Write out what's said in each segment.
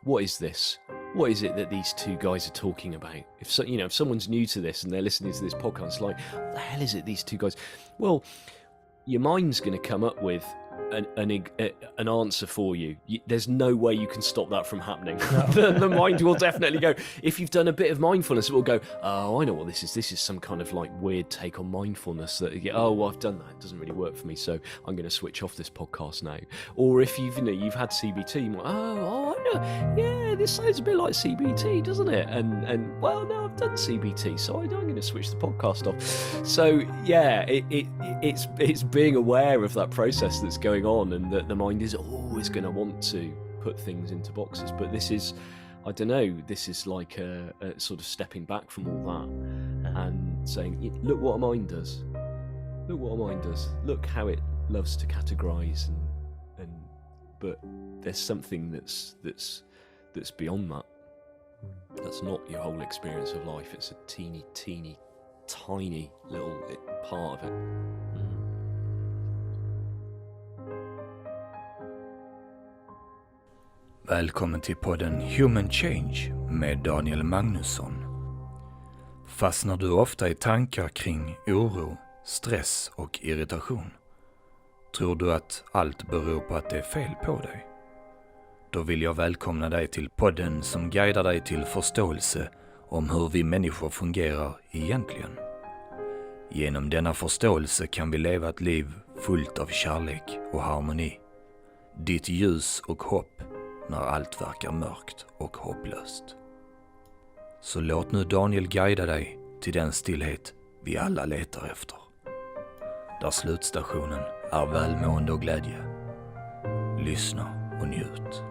what is this? What is it that these two guys are talking about? If someone's new to this and they're listening to this podcast, like, what the hell is it, these two guys? Well, your mind's going to come up with an answer for you. There's no way you can stop that from happening. No. the mind will definitely go. If you've done a bit of mindfulness, it will go, oh, I know what this is. This is some kind of like weird take on mindfulness that, oh, well, I've done that. It doesn't really work for me, so I'm going to switch off this podcast now. Or if you've had CBT, you're like, oh, I know. Yeah, this sounds a bit like CBT, doesn't it? And well, no, I've done CBT, so I'm going to switch the podcast off. So yeah, it's being aware of that process that's going on, and that the mind is always going to want to put things into boxes. But this is, I don't know, this is like a sort of stepping back from all that and saying, look what a mind does. Look what a mind does. Look how it loves to categorize, and but there's something that's beyond that. That's not your whole experience of life. It's a teeny tiny little part of it. Välkommen till podden Human Change med Daniel Magnusson. Fastnar du ofta i tankar kring oro, stress och irritation? Tror du att allt beror på att det är fel på dig? Då vill jag välkomna dig till podden som guidar dig till förståelse om hur vi människor fungerar egentligen. Genom denna förståelse kan vi leva ett liv fullt av kärlek och harmoni. Ditt ljus och hopp när allt verkar mörkt och hopplöst. Så låt nu Daniel guida dig till den stillhet vi alla letar efter. Där slutstationen är välmående och glädje. Lyssna och njut.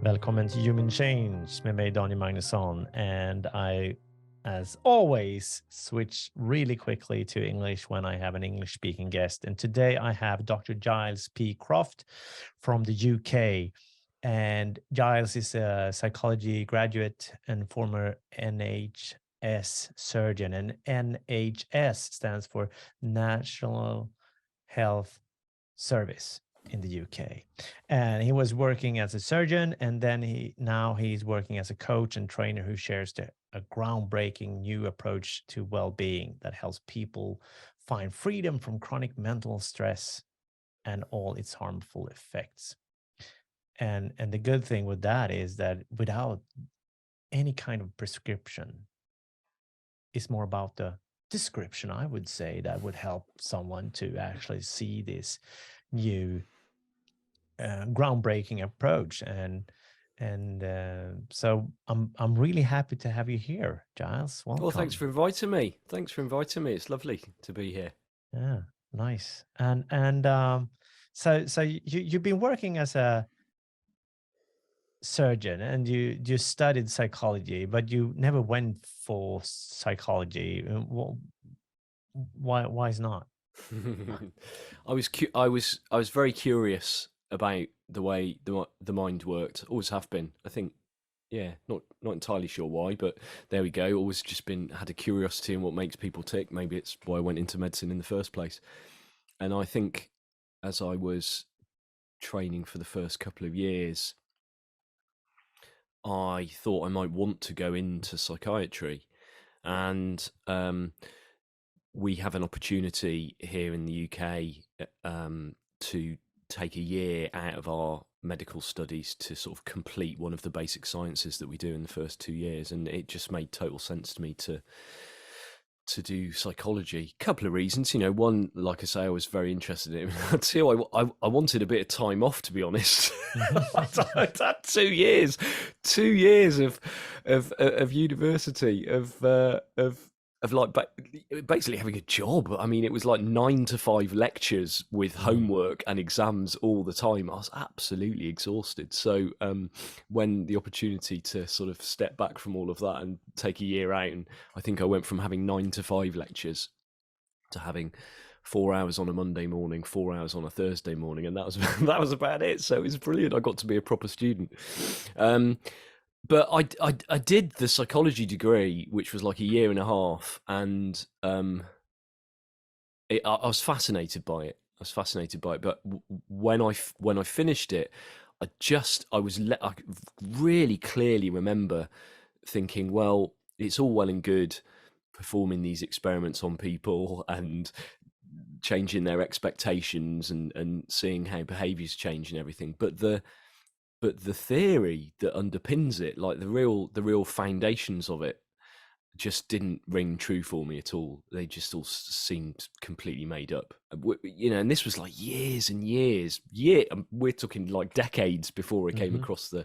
Välkommen till Human Change med mig Daniel Magnusson, and I, as always, switch really quickly to English when I have an English-speaking guest. And today I have Dr. Giles P Croft from the UK. And Giles is a psychology graduate and former NHS surgeon. And NHS stands for National Health Service in the UK. And he was working as a surgeon, and then he's working as a coach and trainer who shares a groundbreaking new approach to well-being that helps people find freedom from chronic mental stress and all its harmful effects. And the good thing with that is that without any kind of prescription, it's more about the description, I would say, that would help someone to actually see this new groundbreaking approach. And so I'm really happy to have you here, Giles. Welcome. Well, thanks for inviting me. It's lovely to be here. Yeah, nice. And so you've been working as a surgeon, and you studied psychology, but you never went for psychology. Why is not? I was very curious about the way the mind worked. Always have been. I think, yeah, not entirely sure why, but there we go. Always just had a curiosity in what makes people tick. Maybe it's why I went into medicine in the first place. And I think as I was training for the first couple of years, I thought I might want to go into psychiatry, and we have an opportunity here in the UK to take a year out of our medical studies to sort of complete one of the basic sciences that we do in the first 2 years, and it just made total sense to me to do psychology. Couple of reasons, one, like I say, I was very interested in it. Two, I wanted a bit of time off, to be honest. I'd had 2 years of university of like basically having a job. I mean, it was like 9 to 5 lectures with homework and exams all the time. I was absolutely exhausted. So when the opportunity to sort of step back from all of that and take a year out, and I think I went from having 9 to 5 lectures to having 4 hours on a Monday morning, 4 hours on a Thursday morning, and that was about it. So it was brilliant. I got to be a proper student. But I did the psychology degree, which was like a year and a half, and I was fascinated by it. But when I finished it, I really clearly remember thinking, well, it's all well and good performing these experiments on people and changing their expectations and seeing how behaviors change and everything, but the theory that underpins it, like the real foundations of it, just didn't ring true for me at all. They just all seemed completely made up, and this was like years and years. We're talking like decades before I came across the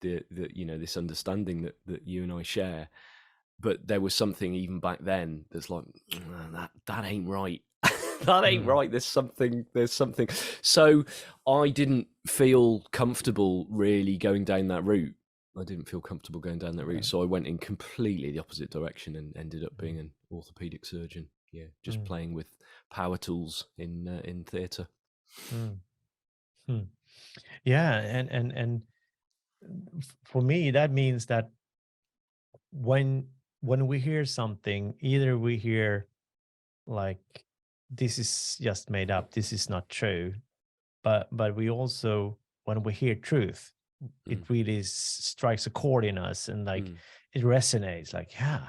this understanding that you and I share. But there was something even back then that's like, that ain't right. That ain't right. There's something. So I didn't feel comfortable really going down that route. I didn't feel comfortable going down that route. So I went in completely the opposite direction and ended up being an orthopedic surgeon. Yeah, just playing with power tools in theatre. Yeah, and for me, that means that when we hear something, either we hear like, this is just made up, this is not true, but we also, when we hear truth, it really strikes a chord in us, and like it resonates, like, yeah,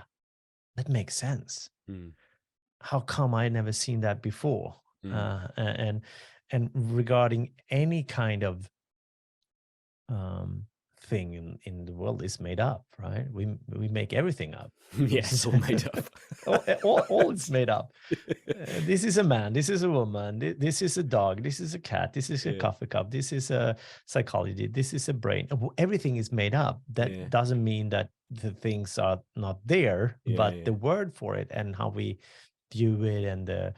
that makes sense. How come I never seen that before? And regarding any kind of thing in the world is made up, right? We make everything up. Yes, it's all made up. all is made up. This is a man, this is a woman, this is a dog, this is a cat, this is a coffee cup, this is a psychology, this is a brain. Everything is made up. That doesn't mean that the things are not there, but the word for it and how we view it and the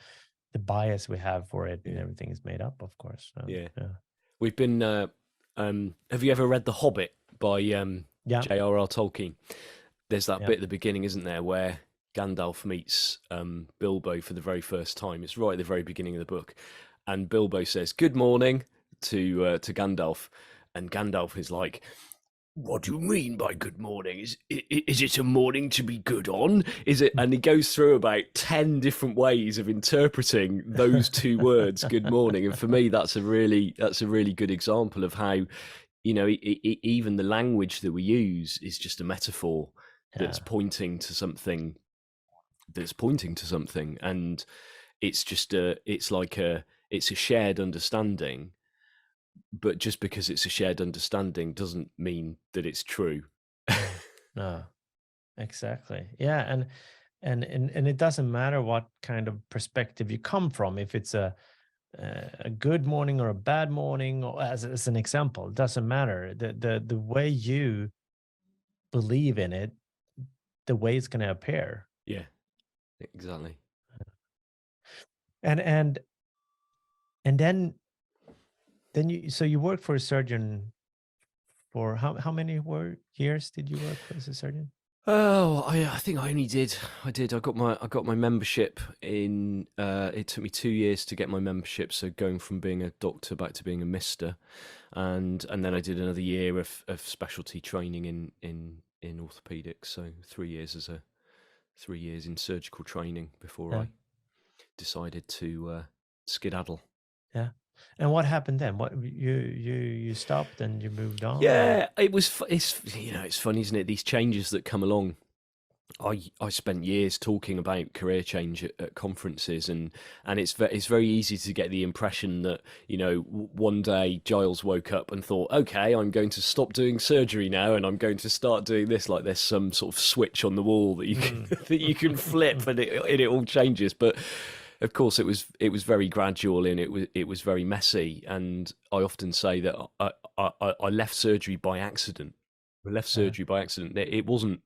bias we have for it and everything is made up, of course. We've been have you ever read The Hobbit by J.R.R. Tolkien? There's that bit at the beginning, isn't there, where Gandalf meets Bilbo for the very first time. It's right at the very beginning of the book, and Bilbo says "Good morning" to Gandalf, and Gandalf is like, "What do you mean by good morning? Is it a morning to be good on? Is it?" And he goes through about 10 different ways of interpreting those two words, "good morning." And for me, that's a really good example of how, even the language that we use is just a metaphor that's pointing to something. And it's just it's a shared understanding. But just because it's a shared understanding doesn't mean that it's true. No, exactly. Yeah, and it doesn't matter what kind of perspective you come from. If it's a good morning or a bad morning, or as an example, it doesn't matter. The way you believe in it, the way it's going to appear. Yeah, exactly. And then you worked for a surgeon for how many years did you work as a surgeon? Oh, I think I only did. I got my membership in. It took me 2 years to get my membership, so going from being a doctor back to being a mister, and then I did another year of specialty training in orthopedics. So 3 years 3 years in surgical training before I decided to skedaddle. Yeah. And what happened then? What you stopped and you moved on? Yeah, it was. It's funny, isn't it? These changes that come along. I spent years talking about career change at conferences, and it's very easy to get the impression that one day Giles woke up and thought, okay, I'm going to stop doing surgery now, and I'm going to start doing this. Like there's some sort of switch on the wall that you can that you can flip, and it all changes. But of course, it was very gradual, and it was very messy. And I often say that I left surgery by accident. It wasn't.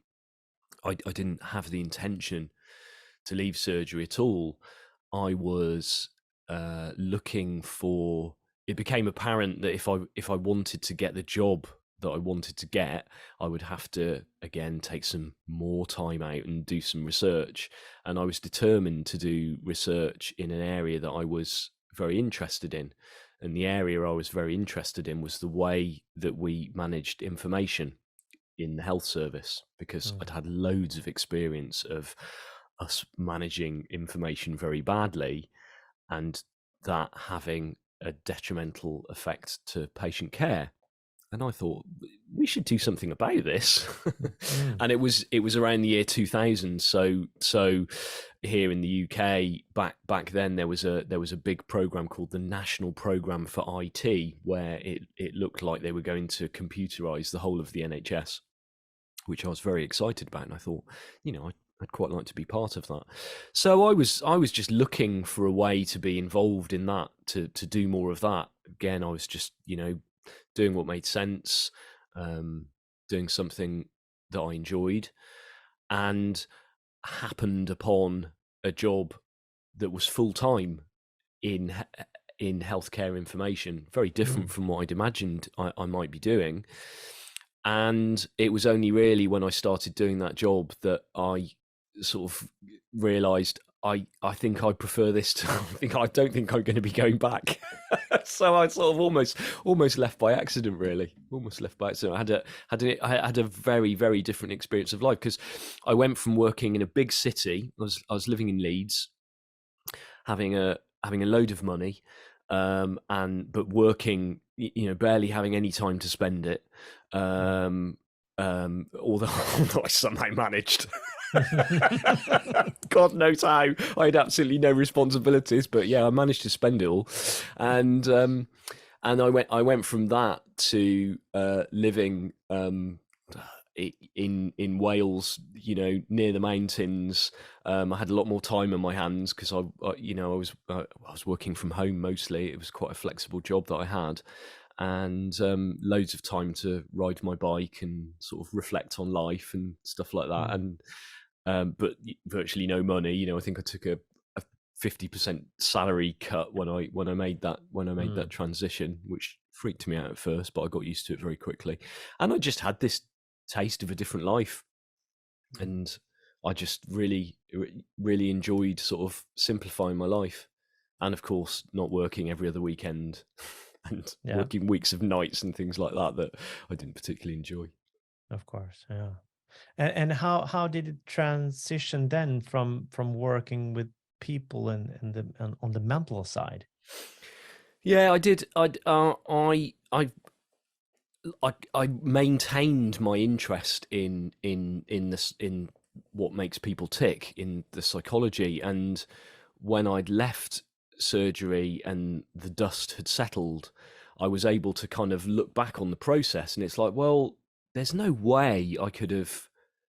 I didn't have the intention to leave surgery at all. I was looking for. It became apparent that if I wanted to get the job that I wanted to get, I would have to again take some more time out and do some research. And I was determined to do research in an area that I was very interested in. And the area I was very interested in was the way that we managed information in the health service, because I'd had loads of experience of us managing information very badly and that having a detrimental effect to patient care. And I thought we should do something about this. Mm. And it was around the year 2000. So here in the UK back then there was a big program called the National Program for IT, where it looked like they were going to computerize the whole of the NHS, which I was very excited about. And I thought, I'd quite like to be part of that. So I was just looking for a way to be involved in that, to do more of that. Again, I was just, doing what made sense, doing something that I enjoyed, and happened upon a job that was full time in healthcare information, very different from what I'd imagined I might be doing. And it was only really when I started doing that job that I sort of realised I think I prefer this to. I don't think I'm going to be going back. So I sort of almost left by accident, really. Almost left by accident. I had a very, very different experience of life, because I went from working in a big city. I was living in Leeds, having a load of money, but working, barely having any time to spend it. Although I somehow managed. God knows how. I had absolutely no responsibilities, but yeah, I managed to spend it all. And I went from that to living in Wales, near the mountains. I had a lot more time on my hands because I was working from home mostly. It was quite a flexible job that I had, and loads of time to ride my bike and sort of reflect on life and stuff like that. And but virtually no money. I think I took a 50% salary cut when I made that transition, which freaked me out at first, but I got used to it very quickly. And I just had this taste of a different life, and I just really enjoyed sort of simplifying my life, and of course not working every other weekend and working weeks of nights and things like that I didn't particularly enjoy. Of course, yeah. And how did it transition then from working with people and on the mental side? Yeah, I did. I maintained my interest in this, in what makes people tick, in the psychology. And when I'd left surgery and the dust had settled, I was able to kind of look back on the process, and it's like, well, there's no way I could have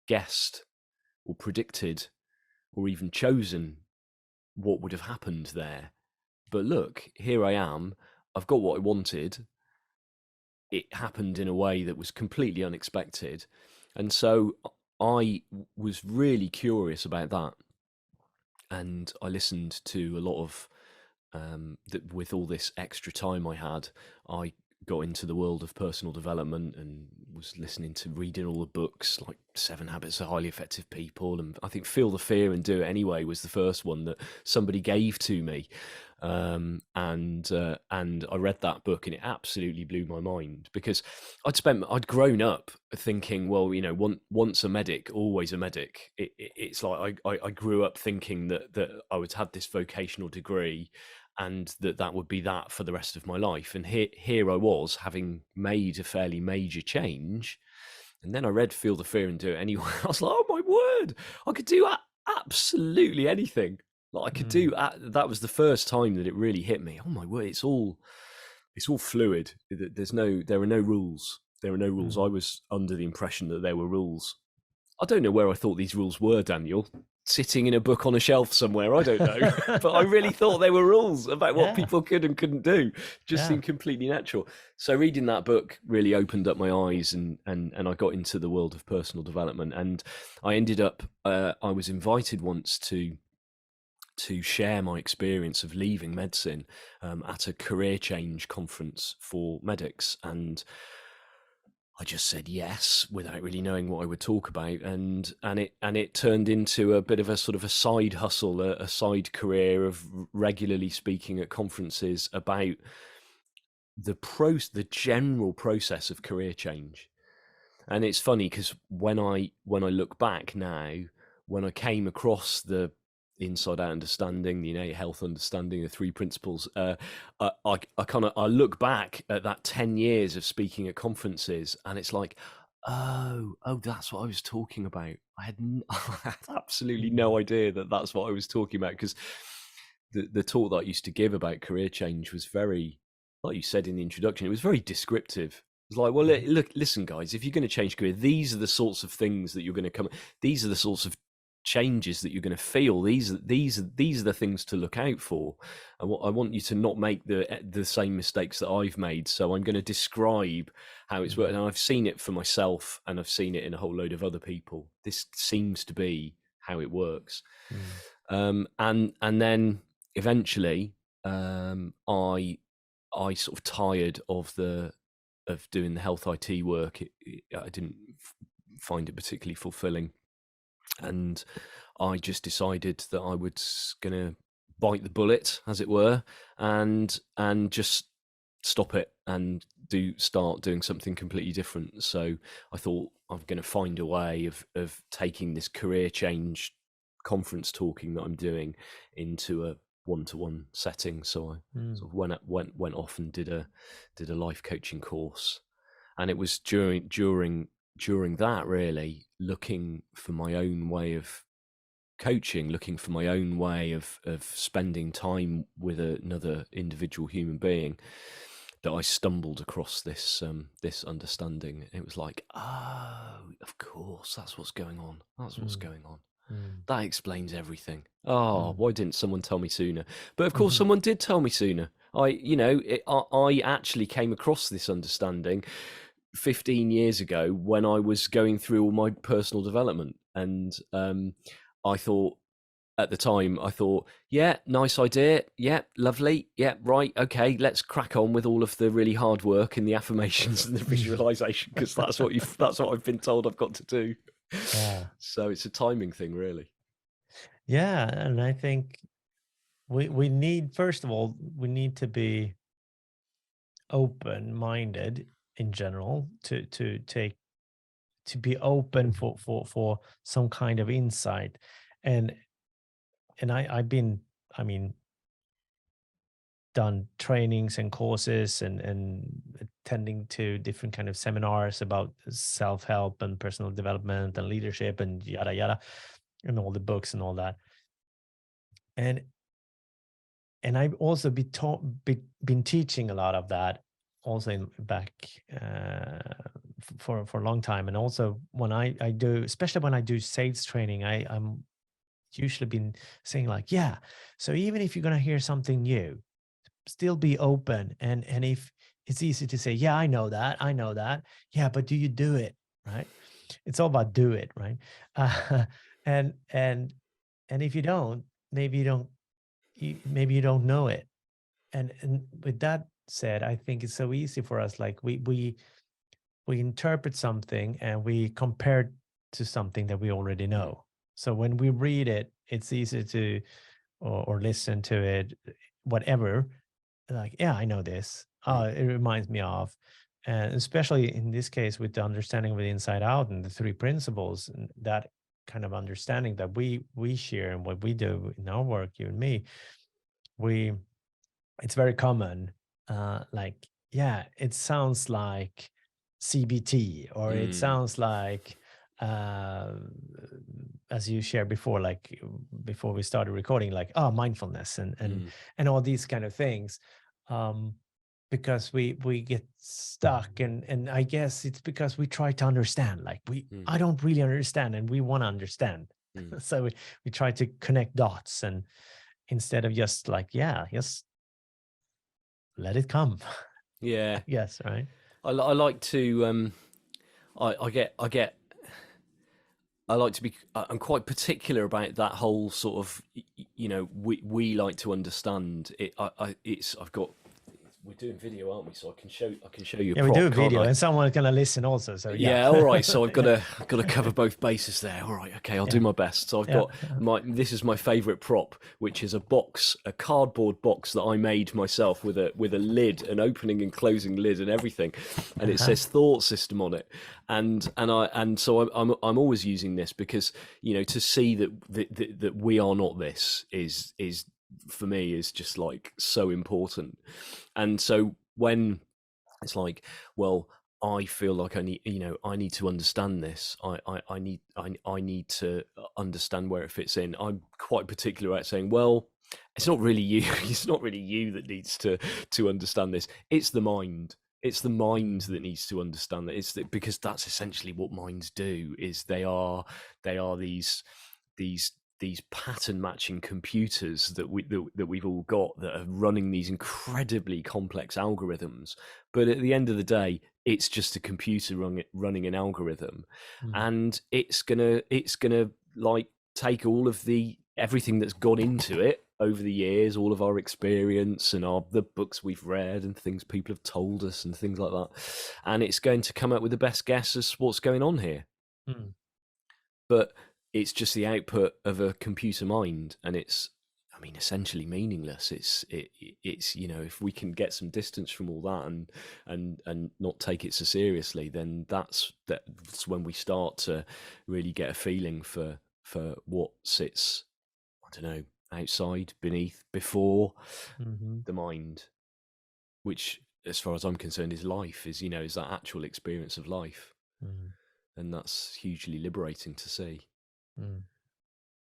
guessed or predicted or even chosen what would have happened there. But look, here I am. I've got what I wanted. It happened in a way that was completely unexpected. And so I was really curious about that. And I listened to a lot of, with all this extra time I had, I got into the world of personal development and was reading all the books, like 7 Habits of Highly Effective People. And I think Feel the Fear and Do It Anyway was the first one that somebody gave to me. And I read that book, and it absolutely blew my mind, because I'd grown up thinking, well, once a medic, always a medic. It's like I grew up thinking that I would have this vocational degree, and that would be that for the rest of my life. And here I was, having made a fairly major change, and then I read Feel the Fear and Do It Anyway. I was like, oh my word, I could do absolutely anything. Like I could do. That was the first time that it really hit me. Oh my word, it's all fluid. There are no rules. There are no rules. I was under the impression that there were rules. I don't know where I thought these rules were, Daniel. Sitting in a book on a shelf somewhere, I don't know. But I really thought there were rules about what people could and couldn't do. Just seemed completely natural. So reading that book really opened up my eyes, and I got into the world of personal development. And I ended up, I was invited once to share my experience of leaving medicine at a career change conference for medics. And I just said yes without really knowing what I would talk about, and it turned into a bit of a sort of a side hustle, a side career of regularly speaking at conferences about the general process of career change. And it's funny because when I look back now, when I came across the inside out understanding, the innate health understanding, the three principles. I look back at that 10 years of speaking at conferences, and it's like, oh, that's what I was talking about. I had absolutely no idea that that's what I was talking about, because the talk that I used to give about career change was very, like you said in the introduction, it was very descriptive. It was like, well, look, listen, guys, if you're going to change career, these are the sorts of things that you're going to come. These are the sorts of changes that you're going to feel. These are the things to look out for. I want you to not make the same mistakes that I've made. So I'm going to describe how it's worked. And I've seen it for myself, and I've seen it in a whole load of other people. This seems to be how it works. And then eventually, I sort of tired of doing the health IT work. I didn't find it particularly fulfilling, and I just decided that I was going to bite the bullet, as it were, and just stop it and start doing something completely different. So I thought, I'm going to find a way of taking this career change conference talking that I'm doing into a one-to-one setting. So I sort of went off and did a life coaching course, and it was during that, really looking for my own way of coaching, looking for my own way of spending time with another individual human being, that I stumbled across this understanding. It was like, oh, of course, that's what's going on. That's what's going on. That explains everything. Oh, why didn't someone tell me sooner? But of course, someone did tell me sooner. I actually came across this understanding 15 years ago when I was going through all my personal development, and I thought, at the time, yeah, nice idea, yeah, lovely, yeah, right, okay, let's crack on with all of the really hard work and the affirmations and the visualization, because that's what I've been told I've got to do. Yeah. So it's a timing thing, really. Yeah, and I think we need, first of all, we need to be open-minded in general, to be open for some kind of insight. And I've been, I mean, done trainings and courses and attending to different kind of seminars about self-help and personal development and leadership and yada yada, and all the books and all that. And I've also been teaching a lot of that also back for a long time. And also when I do, especially when I do sales training, I'm usually been saying like, yeah, so even if you're going to hear something new, still be open. And if it's easy to say, yeah, I know that. Yeah, but do you do it? Right? It's all about do it, right? And if you don't, maybe you don't know it. And with that said, I think it's so easy for us. Like we interpret something and we compare it to something that we already know. So when we read it, it's easy to or listen to it, whatever. Like, yeah, I know this. Oh, it reminds me of, and especially in this case with the understanding of the inside out and the three principles, and that kind of understanding that we share and what we do in our work, you and me, it's very common. Like, yeah, it sounds like CBT, or it sounds like, as you shared before, like before we started recording, like, oh, mindfulness and all these kind of things. Because we get stuck, and I guess it's because we try to understand, like I don't really understand, and we want to understand. So we try to connect dots, and instead of just like, yeah, just let it come. Yeah. Yes, right. I like to I like to be, I'm quite particular about that whole sort of, we like to understand it. we're doing video, aren't we? So I can show you. Yeah, prop, we do a can't video, I? and someone's gonna listen also. So Yeah, all right. So I've got to cover both bases there. All right, okay, I'll do my best. So I've got this is my favourite prop, which is a cardboard box that I made myself with a lid, an opening and closing lid, and everything, and it says thought system on it, and so I'm always using this because to see that we are not this is for me is just like so important, and so when it's like, well, I feel like I need to understand this. I need to understand where it fits in. I'm quite particular at saying, well, it's not really you. It's not really you that needs to understand this. It's the mind. It's the mind that needs to understand that. Because that's essentially what minds do. Is they are these pattern matching computers that we've all got that are running these incredibly complex algorithms. But at the end of the day, it's just a computer running an algorithm, and it's gonna like take all of everything that's gone into it over the years, all of our experience and the books we've read and things people have told us and things like that, and it's going to come up with the best guess as what's going on here. But it's just the output of a computer mind, and it's, I mean, essentially meaningless. It's if we can get some distance from all that and not take it so seriously, then that's when we start to really get a feeling for what sits, I don't know, outside, beneath, before the mind, which, as far as I'm concerned, is life. Is that actual experience of life, and that's hugely liberating to see.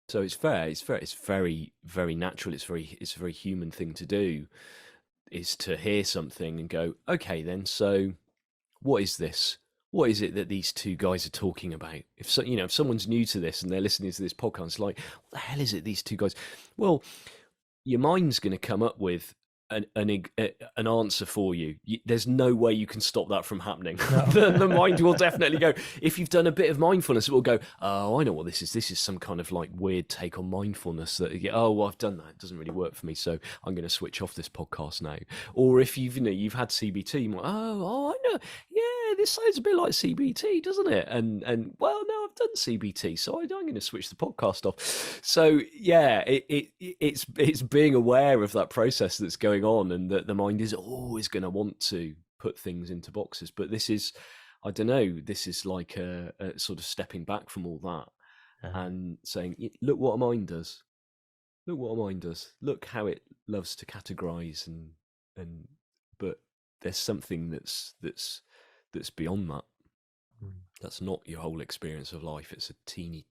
So it's very, very natural. It's a very human thing to do, is to hear something and go, okay, then, so what is this? What is it that these two guys are talking about? If someone's new to this and they're listening to this podcast, it's like, what the hell is it, these two guys? Well, your mind's going to come up with an answer for you. There's no way you can stop that from happening. No. the mind will definitely go. If you've done a bit of mindfulness, it will go, oh, I know what this is. This is some kind of like weird take on mindfulness that, oh, well, I've done that. It doesn't really work for me, so I'm going to switch off this podcast now. Or if you've had CBT, you're like, oh, I know. Yeah, this sounds a bit like CBT, doesn't it? And well, no, I've done CBT, so I'm going to switch the podcast off. So yeah, it's being aware of that process that's going on, and that the mind is always going to want to put things into boxes. But this is, I don't know, this is like a sort of stepping back from all that and saying, look what a mind does. Look what a mind does. Look how it loves to categorize and but there's something that's beyond that. That's not your whole experience of life. It's a teeny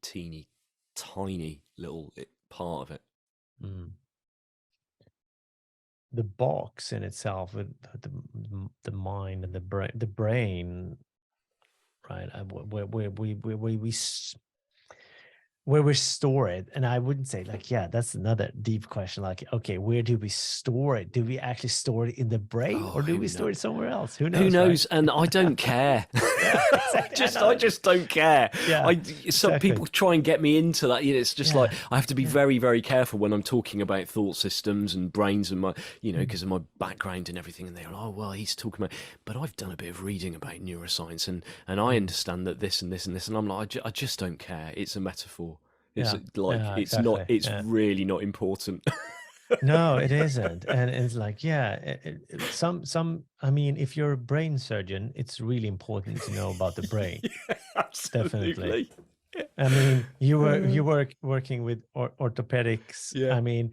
tiny little part of it. The box in itself, with the mind and the brain, right? Where we store it. And I wouldn't say like, yeah, that's another deep question. Like, okay, where do we store it? Do we actually store it in the brain, or do we store it somewhere else? Who knows? Who knows? Right? And I don't care. I just don't care. Yeah, some people try and get me into that. It's just like, I have to be very, very careful when I'm talking about thought systems and brains and my, because of my background and everything. And they're like, oh, well, he's talking about, but I've done a bit of reading about neuroscience and I understand that this and this and this. And I'm like, I just don't care. It's a metaphor. It's it's really not important. No, it isn't. And it's like, I mean, if you're a brain surgeon, it's really important to know about the brain. Definitely. I mean, you were working with orthopedics. Yeah. I mean,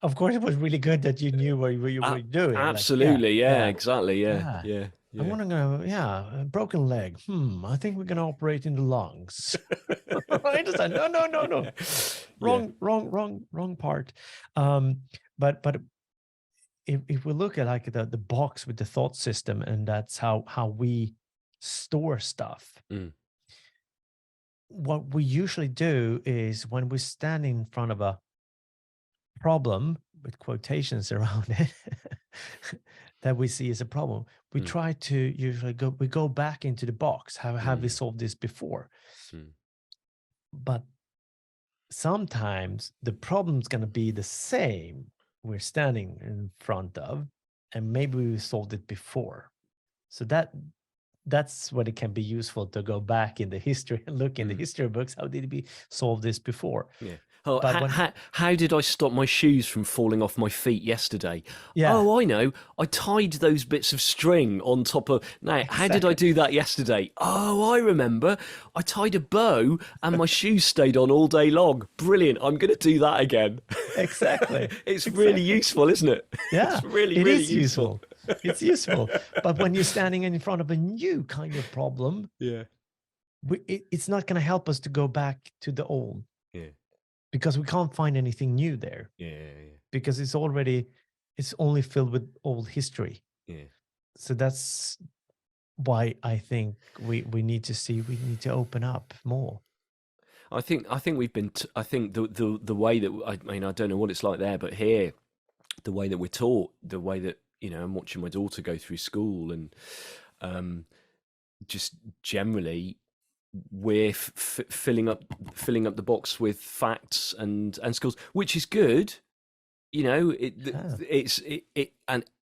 of course, it was really good that you knew what you were doing. Absolutely. Like, exactly. Yeah. I want to go, a broken leg. I think we're going to operate in the lungs. I understand. No. Wrong part. But if we look at like the box with the thought system, and that's how we store stuff. What we usually do is, when we stand in front of a problem with quotations around it, that we see as a problem, we try to usually go back into the box. Have we solved this before? But sometimes the problem's going to be the same we're standing in front of, and maybe we solved it before. So that's when it can be useful to go back in the history and look in the history books. How did we solve this before? Yeah. Oh, But when how did I stop my shoes from falling off my feet yesterday? Yeah. Oh, I know. I tied those bits of string on top of... Now, how did I do that yesterday? Oh, I remember. I tied a bow and my shoes stayed on all day long. Brilliant. I'm going to do that again. Exactly. It's really useful, isn't it? Yeah, It's really, it really is useful. It's useful. But when you're standing in front of a new kind of problem, Yeah. it's not going to help us to go back to the old. Yeah. Because we can't find anything new there. Yeah. Because it's only filled with old history. Yeah. So that's why I think we need to open up more. I think we've been. I think the way that I mean, I don't know what it's like there, but here, the way that we're taught, the way that I'm watching my daughter go through school, and just generally, we're filling up the box with facts and skills, which is good. It's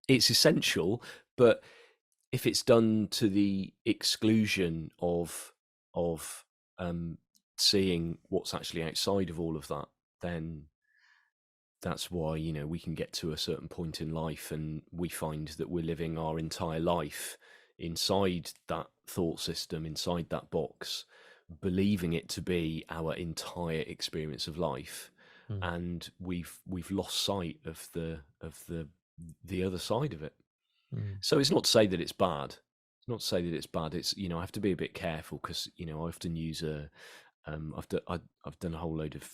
essential, but if it's done to the exclusion of seeing what's actually outside of all of that, then that's why we can get to a certain point in life and we find that we're living our entire life inside that thought system, inside that box, believing it to be our entire experience of life, and we've lost sight of the other side of it. So it's not to say that it's bad. It's not to say that it's bad. It's I have to be a bit careful because I often use I've done a whole load of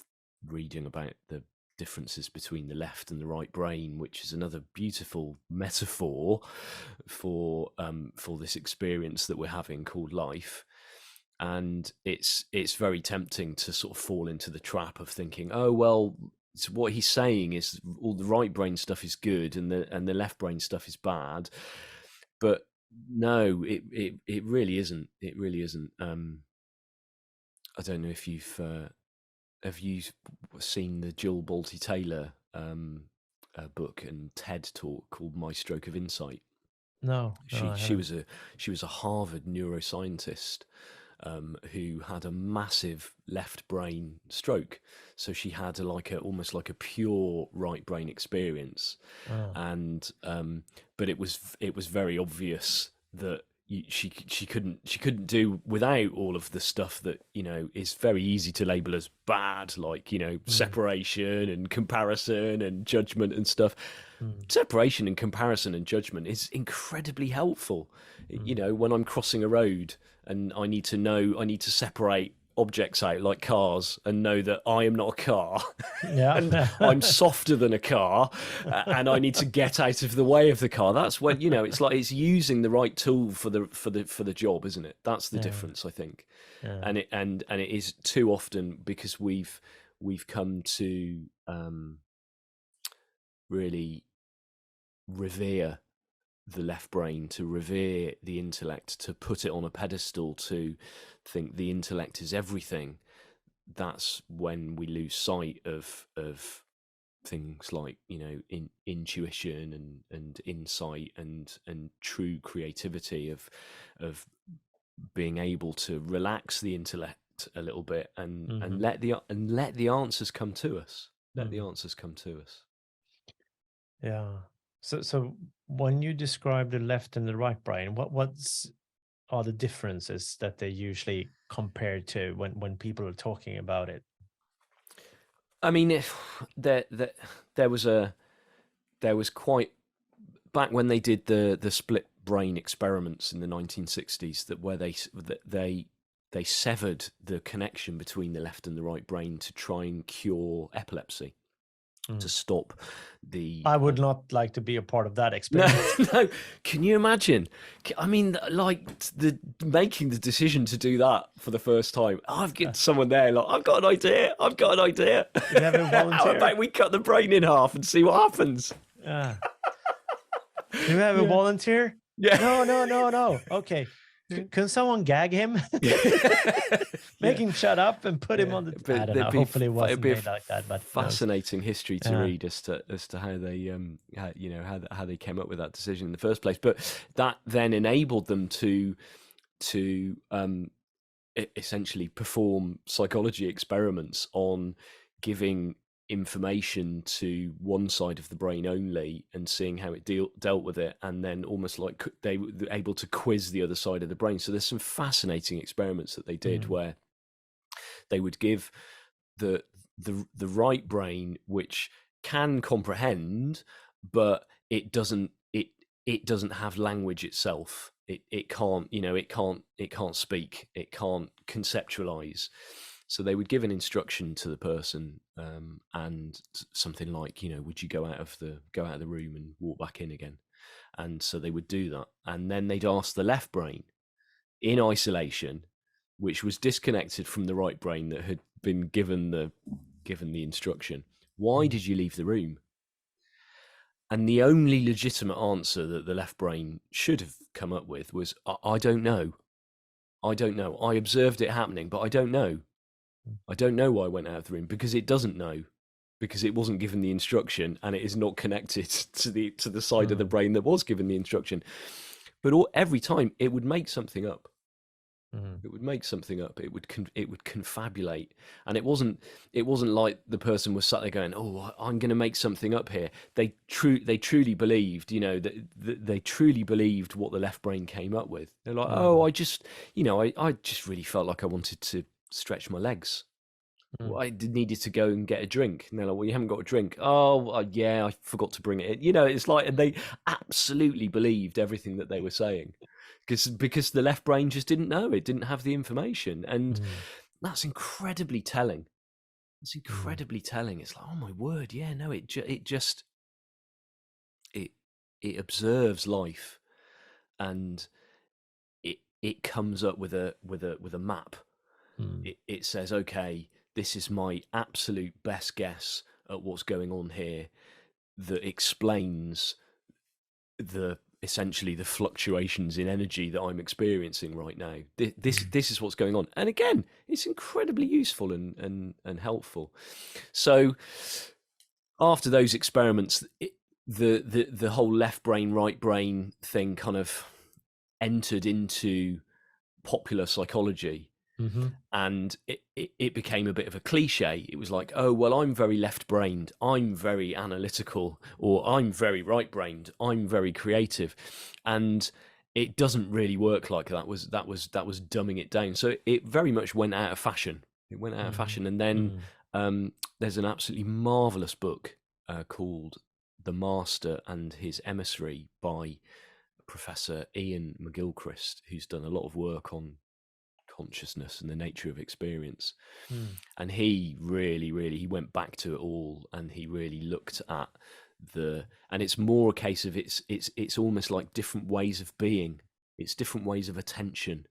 reading about the differences between the left and the right brain, which is another beautiful metaphor for this experience that we're having called life. And it's very tempting to sort of fall into the trap of thinking, oh well, so what he's saying is all the right brain stuff is good and the left brain stuff is bad. But no, it really isn't. It really isn't. I don't know if have you seen the Jill Bolte Taylor book and TED talk called My Stroke of Insight? No, she was a Harvard neuroscientist who had a massive left brain stroke. So she had almost like a pure right brain experience, and but it was very obvious that she couldn't do without all of the stuff that is very easy to label as bad, like separation and comparison and judgment and stuff. Separation and comparison and judgment is incredibly helpful. When I'm crossing a road and I need to separate objects out like cars and know that I am not a car, and I'm softer than a car, and I need to get out of the way of the car. That's when it's like it's using the right tool for the job, isn't it? That's the difference, I think. And it is too often because we've come to really revere the left brain, to revere the intellect, to put it on a pedestal, to think the intellect is everything. That's when we lose sight of things like intuition and insight and true creativity of being able to relax the intellect a little bit and let the answers come to us. Let the answers come to us. Yeah. So when you describe the left and the right brain, what are the differences that they usually compare to when people are talking about it? I mean, if there was quite back when they did the split brain experiments in the 1960s, that where they severed the connection between the left and the right brain to try and cure epilepsy. To stop the... I would not like to be a part of that experiment. No. Can you imagine? I mean, like making the decision to do that for the first time. I've got someone there like, I've got an idea. You have a volunteer. How about we cut the brain in half and see what happens? Yeah. You have a volunteer? Yeah. No. Okay. Can someone gag him? Make him shut up and put him on the. I don't know. Hopefully, it wasn't made like that. But fascinating history to read as to how they how they came up with that decision in the first place. But that then enabled them to essentially perform psychology experiments on giving information to one side of the brain only and seeing how it dealt with it, and then almost like they were able to quiz the other side of the brain. So there's some fascinating experiments that they did where they would give the right brain, which can comprehend, but it doesn't have language itself. It can't, it can't speak, it can't conceptualize. So they would give an instruction to the person, and something like, would you go out of the room and walk back in again? And so they would do that, and then they'd ask the left brain in isolation, which was disconnected from the right brain that had been given the instruction, why did you leave the room? And the only legitimate answer that the left brain should have come up with was, I don't know. I don't know. I observed it happening, but I don't know. I don't know why I went out of the room, because it doesn't know, because it wasn't given the instruction, and it is not connected to the side of the brain that was given the instruction. But every time it would make something up. It would make something up. It would confabulate, and it wasn't like the person was sat there going, "Oh, I'm going to make something up here." They truly believed, that they truly believed what the left brain came up with. They're like, "Oh, I just, I just really felt like I wanted to stretch my legs. I needed to go and get a drink." And they're like, "Well, you haven't got a drink." "Oh, yeah, I forgot to bring it in." It's like, and they absolutely believed everything that they were saying. Because the left brain just didn't know, it didn't have the information, and that's incredibly telling. It's incredibly telling. It's like, oh my word, yeah, no, it observes life, and it comes up with a map. It says, okay, this is my absolute best guess at what's going on here, that explains essentially the fluctuations in energy that I'm experiencing right now. This is what's going on. And again, it's incredibly useful and helpful. So after those experiments, the whole left brain, right brain thing kind of entered into popular psychology. And it became a bit of a cliche. It was like, oh, well, I'm very left-brained, I'm very analytical, or I'm very right-brained, I'm very creative. And it doesn't really work like that. That was dumbing it down. So it very much went out of fashion. It went out of fashion. And then there's an absolutely marvelous book called The Master and His Emissary by Professor Ian McGilchrist, who's done a lot of work on consciousness and the nature of experience. And he really he went back to it all, and he really looked at and it's more a case of it's almost like different ways of being. It's different ways of attention.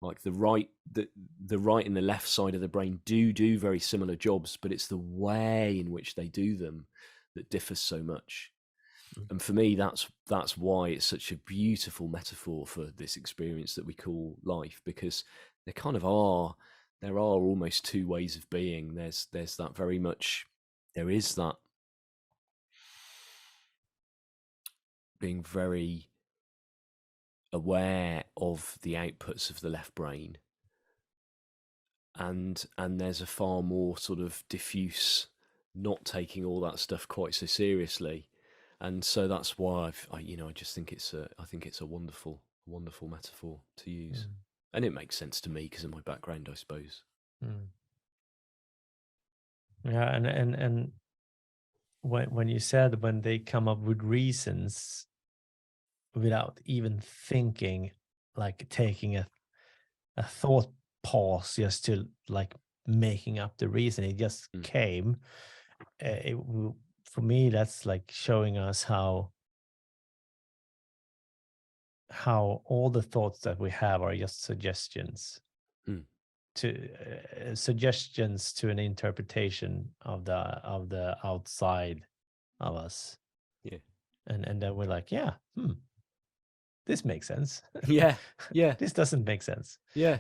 Like the right and the left side of the brain do very similar jobs, but it's the way in which they do them that differs so much. And for me, that's why it's such a beautiful metaphor for this experience that we call life, because there are almost two ways of being. There's that very much, there is that being very aware of the outputs of the left brain, and there's a far more sort of diffuse, not taking all that stuff quite so seriously. And so that's why I just think it's a wonderful metaphor to use. And it makes sense to me because of my background, I suppose. Yeah, and when you said when they come up with reasons without even thinking, like taking a thought pause just to like making up the reason, it just came. For me, that's like showing us how all the thoughts that we have are just suggestions suggestions to an interpretation of the outside of us. Yeah. And then we're like, this makes sense. Yeah. This doesn't make sense. Yeah.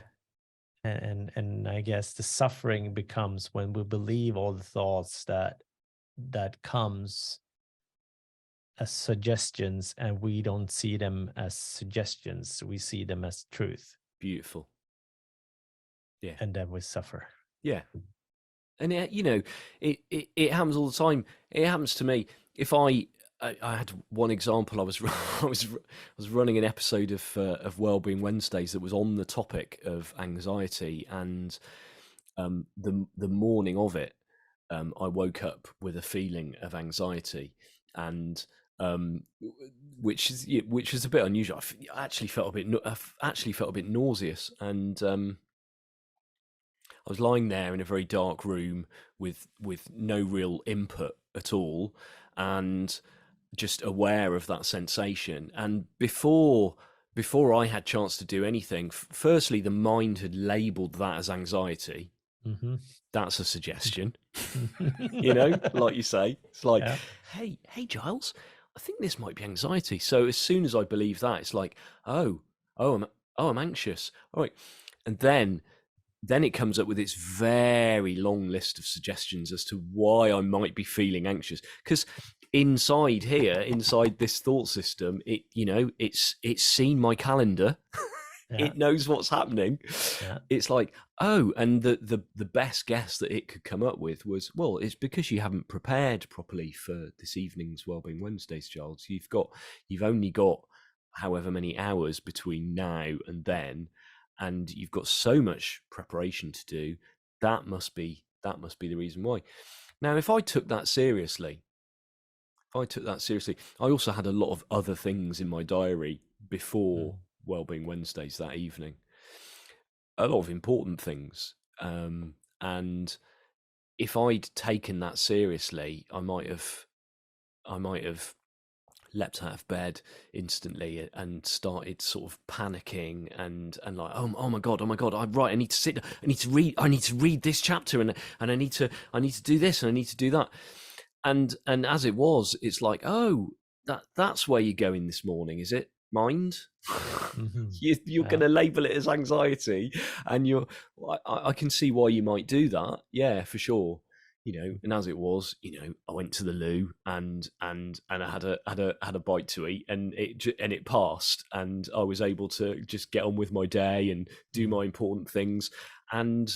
And I guess the suffering becomes when we believe all the thoughts that comes as suggestions, and we don't see them as suggestions, we see them as truth. Beautiful. Yeah. And then we suffer. Yeah. And it happens all the time. It happens to me. If I had one example. I was running an episode of Wellbeing Wednesdays that was on the topic of anxiety, and the morning of it, I woke up with a feeling of anxiety, and which is a bit unusual. I actually felt a bit nauseous, and I was lying there in a very dark room with no real input at all, and just aware of that sensation. And before I had chance to do anything, firstly, the mind had labelled that as anxiety. Mm-hmm. That's a suggestion, like you say. It's like, Yeah. hey, Giles, I think this might be anxiety. So as soon as I believe that, it's like, I'm anxious. All right, and then it comes up with its very long list of suggestions as to why I might be feeling anxious. Because inside this thought system, it's seen my calendar. Yeah. It knows what's happening. Yeah. It's like, and the best guess that it could come up with was, well, it's because you haven't prepared properly for this evening's Wellbeing Wednesdays, Giles. You've only got however many hours between now and then, and you've got so much preparation to do. That must be the reason why. Now, if I took that seriously, I also had a lot of other things in my diary before Wellbeing Wednesdays that evening. A lot of important things. And if I'd taken that seriously, I might have leapt out of bed instantly and started sort of panicking and like, oh my god, I need to sit, I need to read this chapter, and I need to do this, and I need to do that, and as it was, it's like, oh, that's where you're going this morning, is it, mind? Mm-hmm. You're going to label it as anxiety, and I can see why you might do that, yeah, for sure. And as it was, I went to the loo and I had a bite to eat, and it passed, and I was able to just get on with my day and do my important things and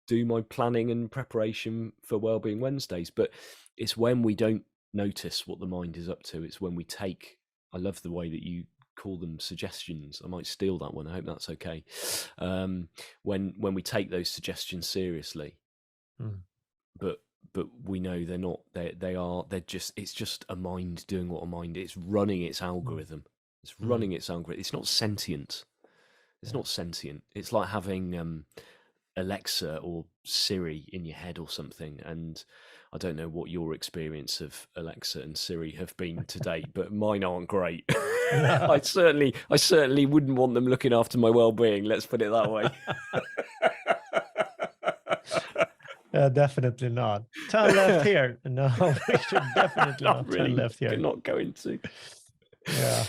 do my planning and preparation for Wellbeing Wednesdays. But it's when we don't notice what the mind is up to. It's when we take. I love the way that you call them suggestions. I might steal that one. I hope that's okay. When we take those suggestions seriously. But we know they're not. They're just. It's just a mind doing what a mind. It's running its algorithm. It's running its algorithm. It's not sentient. It's not sentient. It's like having Alexa or Siri in your head or something. And I don't know what your experience of Alexa and Siri have been to date, but mine aren't great. I certainly wouldn't want them looking after my well-being. Let's put it that way. Definitely not. Turn left here. No, we should definitely not really, turn left here. We're not going to. Yeah.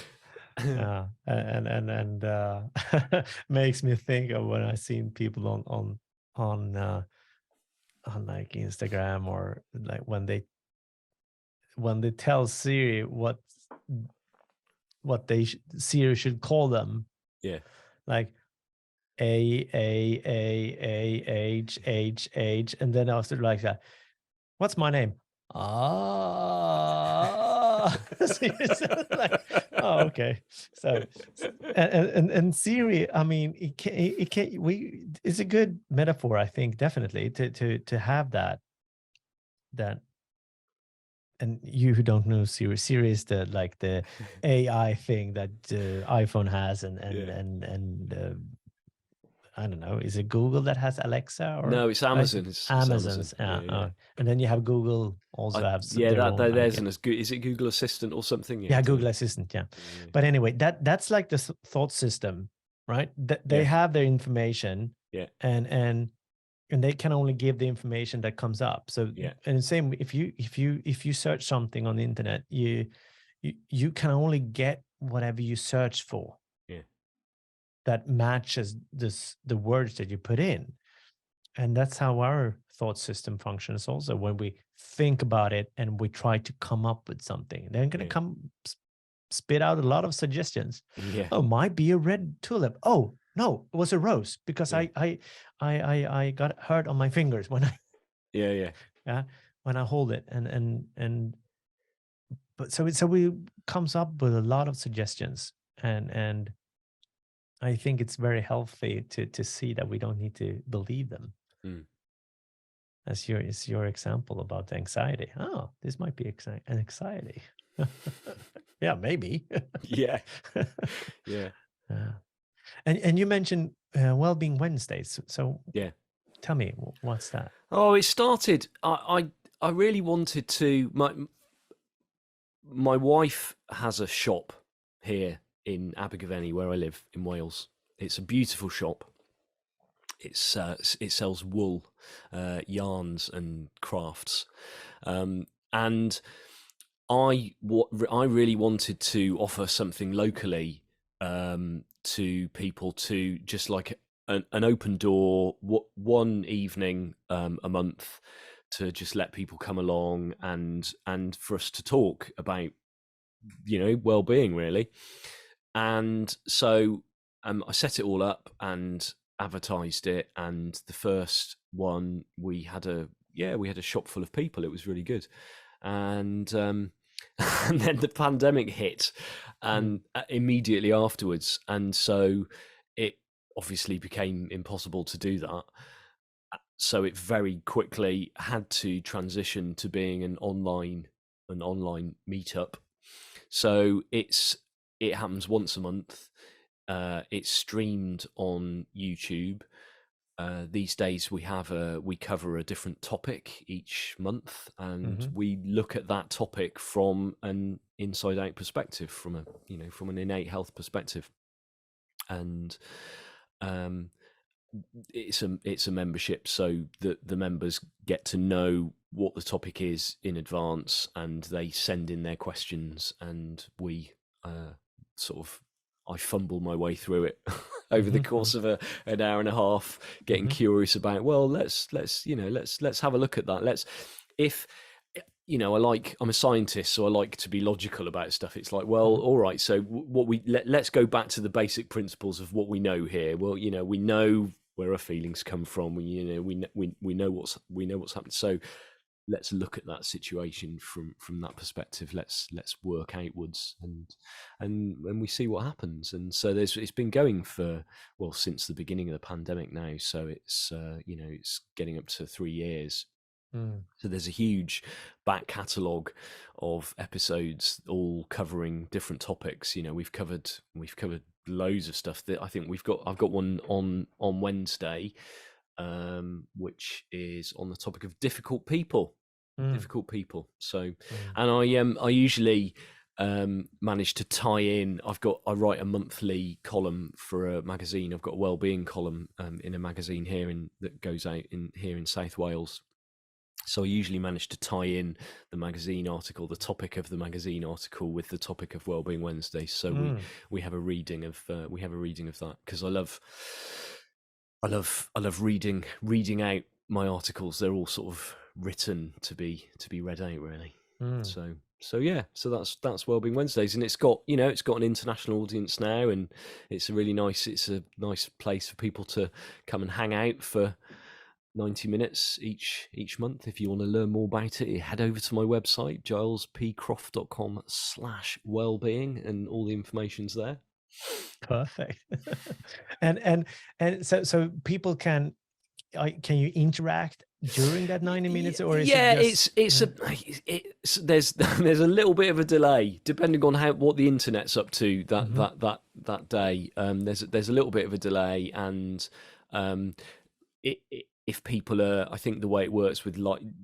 Yeah. And makes me think of when I seen people on like Instagram, or like when they tell Siri what Siri should call them. Yeah. Like A H H, and then after like that, what's my name? So you're like, oh, okay. So and Siri, I mean, it's a good metaphor, I think, definitely to have that. And you who don't know Siri is the AI thing that iPhone has, and I don't know, is it Google that has Alexa, or no? It's Amazon. It's Amazon's. Amazon. Yeah. And then you have Google also has there's an is it Google Assistant or something? Yeah, Google Assistant. Yeah. But anyway, that's like the thought system, right? They have their information. Yeah. And they can only give the information that comes up. So and the same, if you search something on the internet, you can only get whatever you search for Yeah. that matches the words that you put in. And that's how our thought system functions also. When we think about it and we try to come up with something, they're going to spit out a lot of suggestions. Yeah. Oh, might be a red tulip. Oh no, it was a rose because Yeah. I got hurt on my fingers when I Yeah. when I hold it. But so we comes up with a lot of suggestions, and I think it's very healthy to see that we don't need to believe them. Mm. As your example about the anxiety. Oh, this might be an anxiety. Yeah, maybe. Yeah. Yeah. And you mentioned Wellbeing Wednesdays. So Yeah. tell me, what's that? Oh, it started. I really wanted to. My wife has a shop here in Abergavenny, where I live in Wales. It's a beautiful shop. It sells wool, yarns, and crafts, and I really wanted to offer something locally to people, to just like an open door, one evening a month, to just let people come along and for us to talk about, well-being, really. And so I set it all up and advertised it, and the first one we had a shop full of people. It was really good, and and then the pandemic hit, and immediately afterwards, and so it obviously became impossible to do that. So it very quickly had to transition to being an online meetup. So it happens once a month. It's streamed on YouTube. These days we cover a different topic each month, and we look at that topic from an inside out perspective, from an innate health perspective. And it's a membership, so the members get to know what the topic is in advance, and they send in their questions, and we I fumble my way through it over the course of an hour and a half, getting curious about, well, let's have a look at that. I'm a scientist, so I like to be logical about stuff. It's like, well, all right, so let's go back to the basic principles of what we know here. Well, we know where our feelings come from. We know what's happened. So let's look at that situation from that perspective. Let's work outwards, and we see what happens. And so it's been going for, well, since the beginning of the pandemic now. So it's it's getting up to 3 years. So there's a huge back catalogue of episodes, all covering different topics. We've covered loads of stuff. That I think I've got one on Wednesday, which is on the topic of difficult people. So, and I usually manage to tie in. I write a monthly column for a magazine. I've got a wellbeing column in a magazine here that goes out here in South Wales. So I usually manage to tie in the magazine article, the topic of the magazine article, with the topic of Wellbeing Wednesday. So we have a reading of that, because I love reading out my articles. They're all sort of written to be read out, really. So that's Wellbeing Wednesdays, and it's got an international audience now, and it's a nice place for people to come and hang out for 90 minutes each month. If you want to learn more about it, head over to my website, gilespcroft.com/wellbeing, and all the information's there. Perfect. and so people can you interact during that 90 minutes, or is there's a little bit of a delay depending on what the internet's up to that day. There's a little bit of a delay, and if people are, I think the way it works with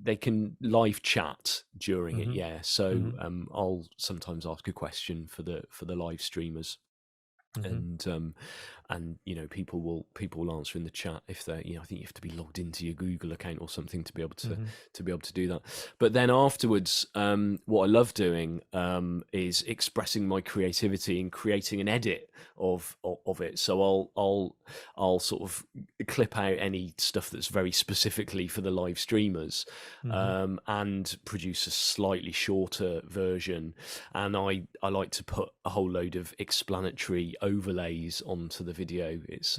they can live chat during it. Yeah. So I'll sometimes ask a question for the live streamers. And you know, people will answer in the chat if they're, you know, I think you have to be logged into your Google account or something to be able to do that. But then afterwards, what I love doing is expressing my creativity and creating an edit of it. So I'll sort of clip out any stuff that's very specifically for the live streamers, and produce a slightly shorter version. And I like to put a whole load of explanatory overlays onto the video. It's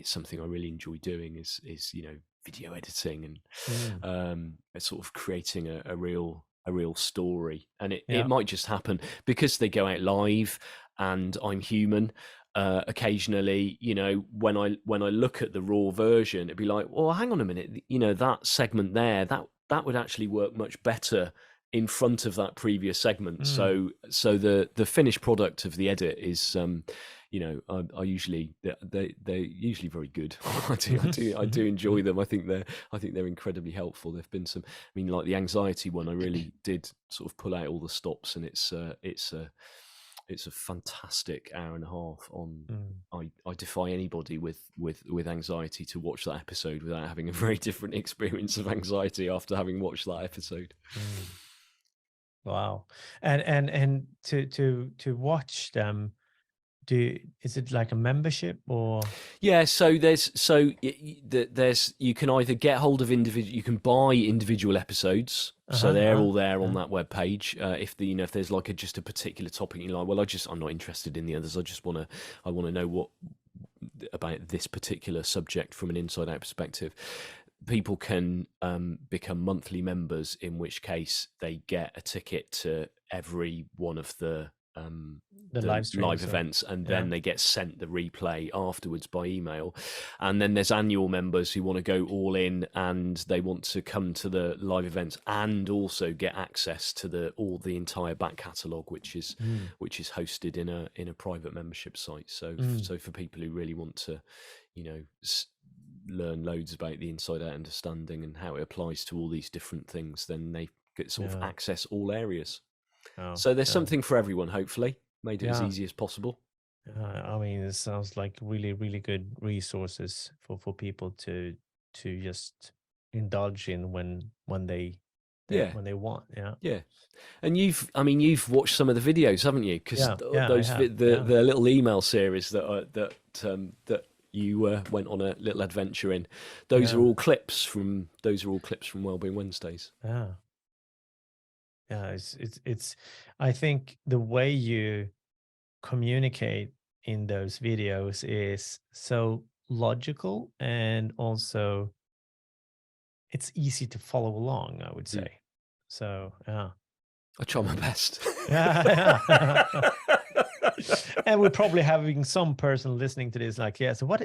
something I really enjoy doing, is you know, video editing and sort of creating a real story. And it might just happen because they go out live and I'm human. Occasionally, you know, when I look at the raw version, it'd be like, well, hang on a minute, you know, that segment there, that would actually work much better in front of that previous segment. So the finished product of the edit is, you know, I usually, they're usually very good. I do enjoy them. I think they're incredibly helpful. There've been some, I mean, like the anxiety one, I really did sort of pull out all the stops, and it's a fantastic hour and a half on. I defy anybody with anxiety to watch that episode without having a very different experience of anxiety after having watched that episode. Wow. And to watch them, is it like a membership or? Yeah, so there's you can either get hold of you can buy individual episodes, so they're all there on that web page. If there's like just a particular topic you're like, well, I'm not interested in the others. I want to know what about this particular subject from an inside out perspective. People can become monthly members, in which case they get a ticket to every one of the live events, and then they get sent the replay afterwards by email. And then there's annual members who want to go all in, and they want to come to the live events and also get access to the entire back catalogue, which is hosted in a private membership site. So for people who really want to, you know, learn loads about the inside out understanding and how it applies to all these different things, then they get sort of access all areas. So there's something for everyone. Hopefully made it as easy as possible. I mean, it sounds like really, really good resources for people to just indulge in when they want. And you've watched some of the videos, haven't you? Because the little email series that you went on a little adventure in, those are all clips from Wellbeing Wednesdays. It's I think the way you communicate in those videos is so logical, and also it's easy to follow along, I would say. So I try my best. And we're probably having some person listening to this like, so what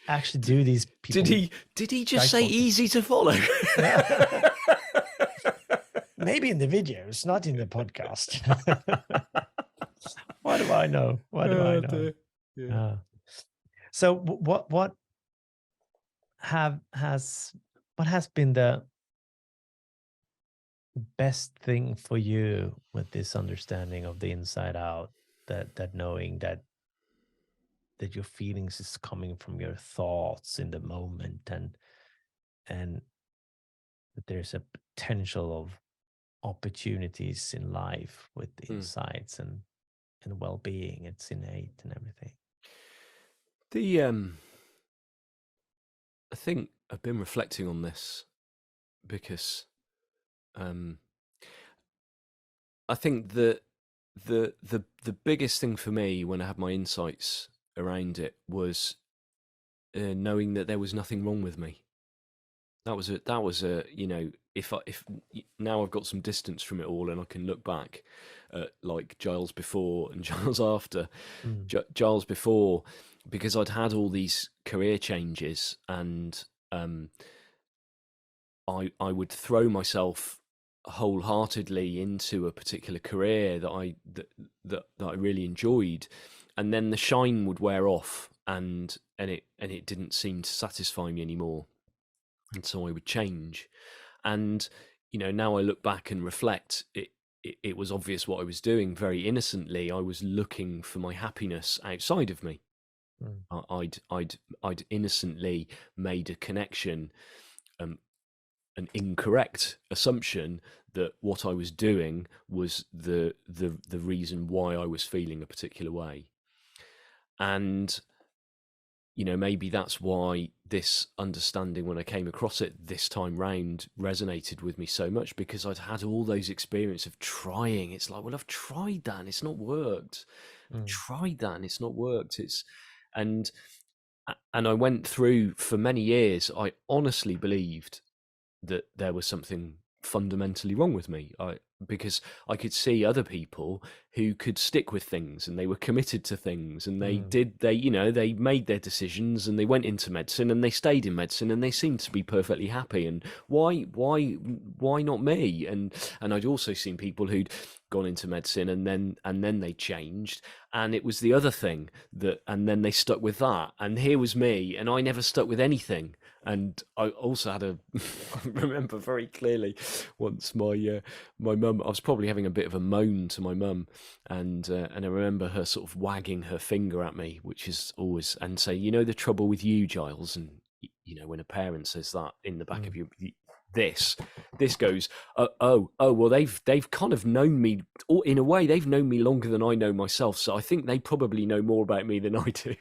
actually do these people? Did he just say easy to follow? Maybe in the videos, not in the podcast. What do I know? So what has been the best thing for you with this understanding of the inside out, that knowing that your feelings is coming from your thoughts in the moment, and that there's a potential of opportunities in life with insights and well-being, it's innate and everything. I think I've been reflecting on this because I think that the biggest thing for me when I had my insights around it was knowing that there was nothing wrong with me. That was a you know, if now I've got some distance from it all and I can look back at like Giles before and Giles after. Giles before, because I'd had all these career changes, and I would throw myself wholeheartedly into a particular career that I really enjoyed, and then the shine would wear off, and it didn't seem to satisfy me anymore, and so I would change. And you know, now I look back and reflect, it was obvious what I was doing. Very innocently, I was looking for my happiness outside of me. Mm. I'd innocently made a connection, an incorrect assumption that what I was doing was the reason why I was feeling a particular way. And maybe that's why this understanding, when I came across it this time round, resonated with me so much, because I'd had all those experiences of trying. It's like, well, I've tried that and it's not worked. I've tried that and it's not worked. And I went through, for many years, I honestly believed that there was something fundamentally wrong with me, because I could see other people who could stick with things, and they were committed to things, and they made their decisions, and they went into medicine, and they stayed in medicine, and they seemed to be perfectly happy. And why not me? And I'd also seen people who'd gone into medicine and then they changed, and it was the other thing and then they stuck with that, and here was me, and I never stuck with anything. And I also had I remember very clearly once my mum, I was probably having a bit of a moan to my mum, and I remember her sort of wagging her finger at me, which is always, and say, the trouble with you, Giles. And when a parent says that in the back of your, this goes, well, they've kind of known me, or in a way they've known me longer than I know myself, so I think they probably know more about me than I do.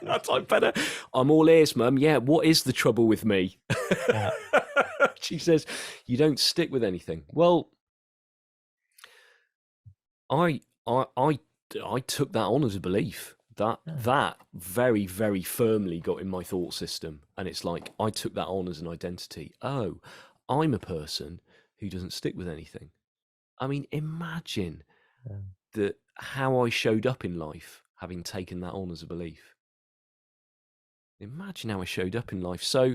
That's like, better. I'm all ears, Mum. Yeah, what is the trouble with me? Yeah. She says, you don't stick with anything. Well, I took that on as a belief. That very, very firmly got in my thought system, and it's like I took that on as an identity. Oh, I'm a person who doesn't stick with anything. I mean, imagine how I showed up in life having taken that on as a belief. Imagine how I showed up in life. So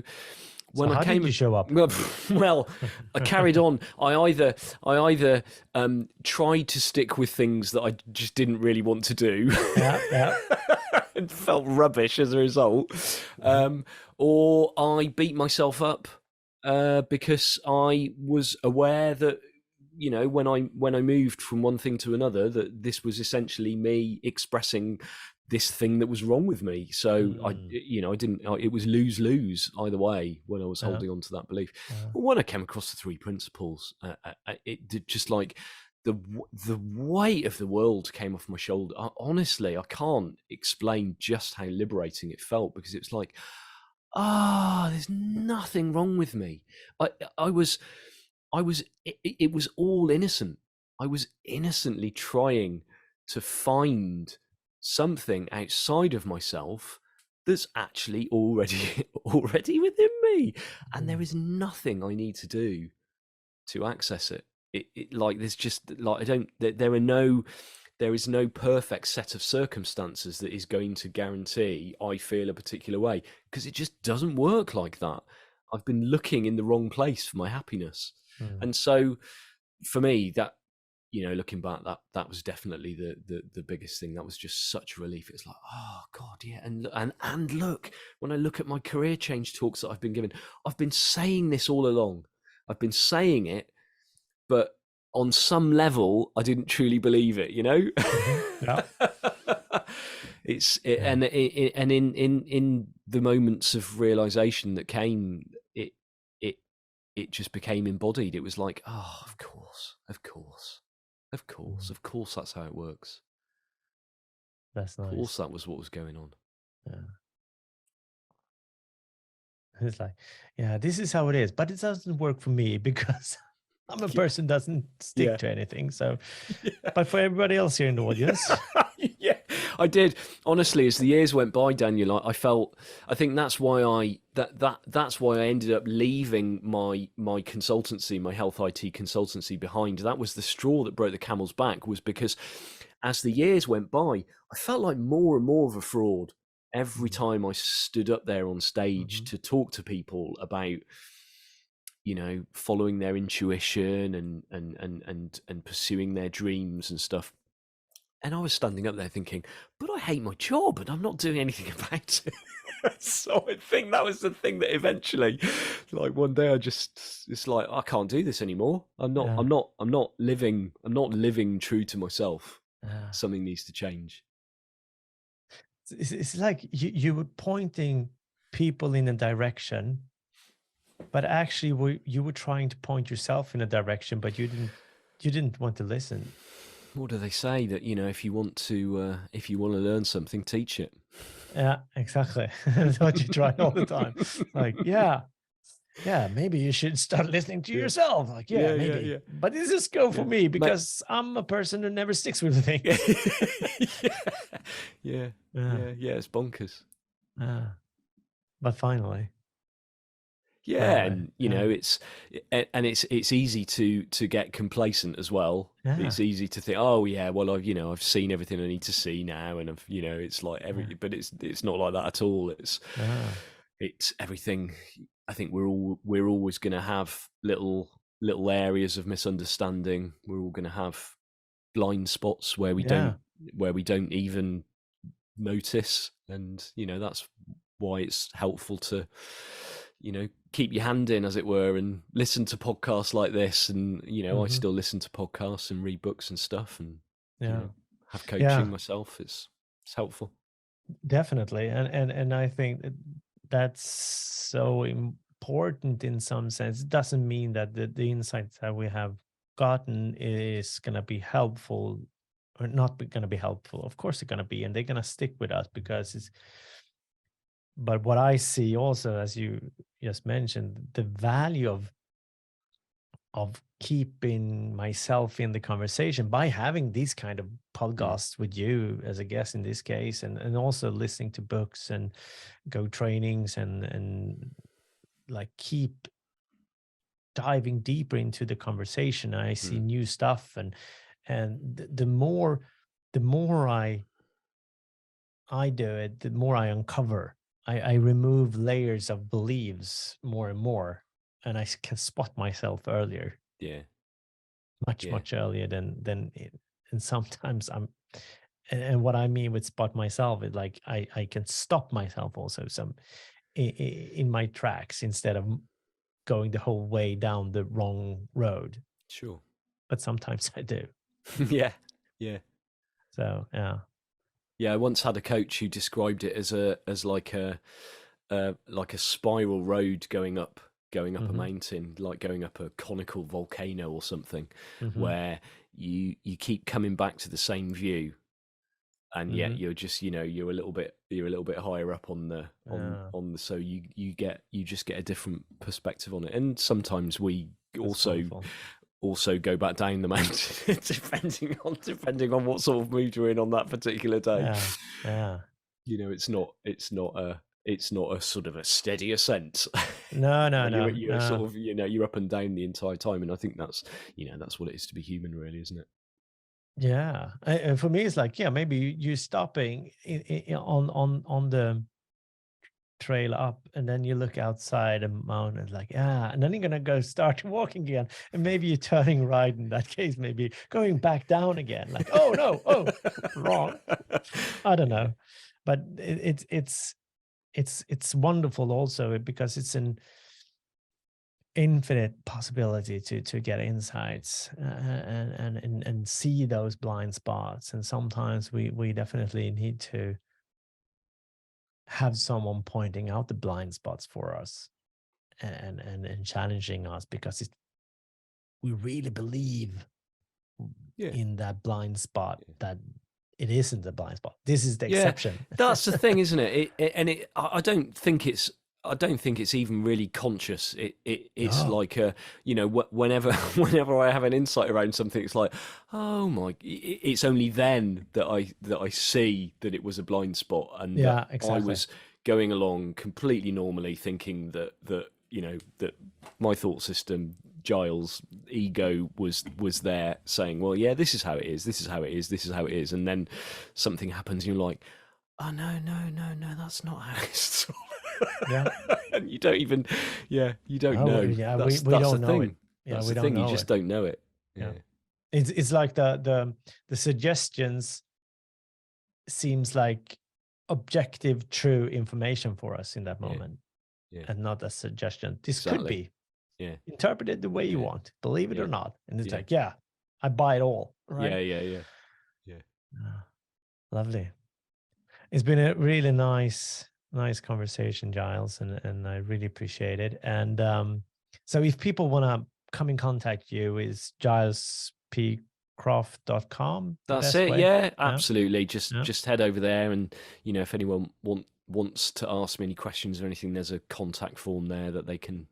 how did you show up? Well, I carried on. I either tried to stick with things that I just didn't really want to do, and felt rubbish as a result, or I beat myself up because I was aware that when I moved from one thing to another, that this was essentially me expressing this thing that was wrong with me. So I didn't. It was lose either way when I was holding on to that belief. But when I came across the 3 principles, it did, just like the weight of the world came off my shoulder. Honestly, I can't explain just how liberating it felt, because it was like, there's nothing wrong with me. It was all innocent. I was innocently trying to find something outside of myself that's actually already within me, and there is nothing I need to do to access it. Like, there's just like, there is no perfect set of circumstances that is going to guarantee I feel a particular way, because it just doesn't work like that. I've been looking in the wrong place for my happiness. And so for me, that, looking back, that was definitely the biggest thing. That was just such a relief. It's like, oh God, yeah. And look, when I look at my career change talks that I've been given, I've been saying this all along. I've been saying it, but on some level, I didn't truly believe it. Yeah. And in the moments of realization that came, it just became embodied. It was like, oh, of course, that's how it works. That's nice. Of course, that was what was going on. Yeah. It's like, yeah, this is how it is, but it doesn't work for me because I'm a person doesn't stick to anything. So, but for everybody else here in the audience. Yeah, I did. Honestly, as the years went by, Daniel, I think that's why that's why I ended up leaving my consultancy, my health IT consultancy behind. That was the straw that broke the camel's back, was because as the years went by, I felt like more and more of a fraud every time I stood up there on stage to talk to people about, following their intuition and pursuing their dreams and stuff. And I was standing up there thinking, but I hate my job and I'm not doing anything about it. So I think that was the thing that eventually, like, one day it's like, I can't do this anymore. I'm not living true to myself. Something needs to change. It's like you were pointing people in a direction, but actually you were trying to point yourself in a direction, but you didn't want to listen. What do they say? That, you know, if you want to learn something, teach it. Yeah, exactly. That's what you try all the time. Like, yeah, maybe you should start listening to yourself. Like, yeah, maybe. Yeah. But this is go for me because I'm a person who never sticks with things. Yeah. It's bonkers. But finally. Yeah, and you know, it's easy to get complacent as well. Yeah. It's easy to think, oh yeah, well I've seen everything I need to see now, and it's like but it's not like that at all. It's everything. I think we're always going to have little areas of misunderstanding. We're all going to have blind spots where we don't even notice, and that's why it's helpful to keep your hand in, as it were, and listen to podcasts like this. And I still listen to podcasts and read books and stuff, and have coaching myself. It's helpful. Definitely. And I think that's so important in some sense. It doesn't mean that the insights that we have gotten is going to be helpful or not going to be helpful. Of course they're going to be, and they're going to stick with us because it's. But what I see also, as you just mentioned, the value of keeping myself in the conversation by having these kind of podcasts with you as a guest in this case, and also listening to books and go trainings and like keep diving deeper into the conversation. I see new stuff, and the more I do it, the more I uncover. I remove layers of beliefs more and more, and I can spot myself earlier. Yeah. Much earlier than it. And sometimes and what I mean with spot myself is like I can stop myself also in my tracks instead of going the whole way down the wrong road. Sure. But sometimes I do. Yeah. So I once had a coach who described it as like a spiral road going up a mountain, like going up a conical volcano or something, where you keep coming back to the same view, and yet you're just you're a little bit higher up on the so you just get a different perspective on it. And sometimes we also go back down the mountain depending on what sort of mood you're in on that particular day. It's not a sort of a steady ascent. No. You're sort of you're up and down the entire time, and I think that's that's what it is to be human, really, isn't it? Yeah, and for me it's like maybe you're stopping on the trail up, and then you look outside a mountain like and then you're gonna go start walking again, and maybe you're turning right in that case, maybe going back down again, like wrong. I don't know, but it's wonderful also because it's an infinite possibility to get insights and see those blind spots. And sometimes we definitely need to have someone pointing out the blind spots for us and challenging us, because we really believe in that blind spot that it isn't the blind spot. This is the exception. That's the thing, isn't it? I don't think it's even really conscious. It's like whenever I have an insight around something, it's like, oh my! It's only then that I see that it was a blind spot, and exactly. I was going along completely normally, thinking that that my thought system, Giles' ego was there saying, well, yeah, this is how it is, this is how it is, this is how it is, and then something happens, and you're like, oh no, that's not how it's. And you don't even, you don't know. Yeah, we don't know it. Yeah, that's the thing. You just don't know it. Yeah. It's like the suggestions seems like objective, true information for us in that moment, and not a suggestion. This could be interpreted the way you want, believe it or not. And it's like, I buy it all. Right? Yeah. Lovely. It's been a really nice conversation, Giles, and I really appreciate it. And so if people want to come in contact you, is gilespcroft.com the That's best it. way? Yeah, absolutely. Yeah. Just head over there, and if anyone wants to ask me any questions or anything, there's a contact form there that they can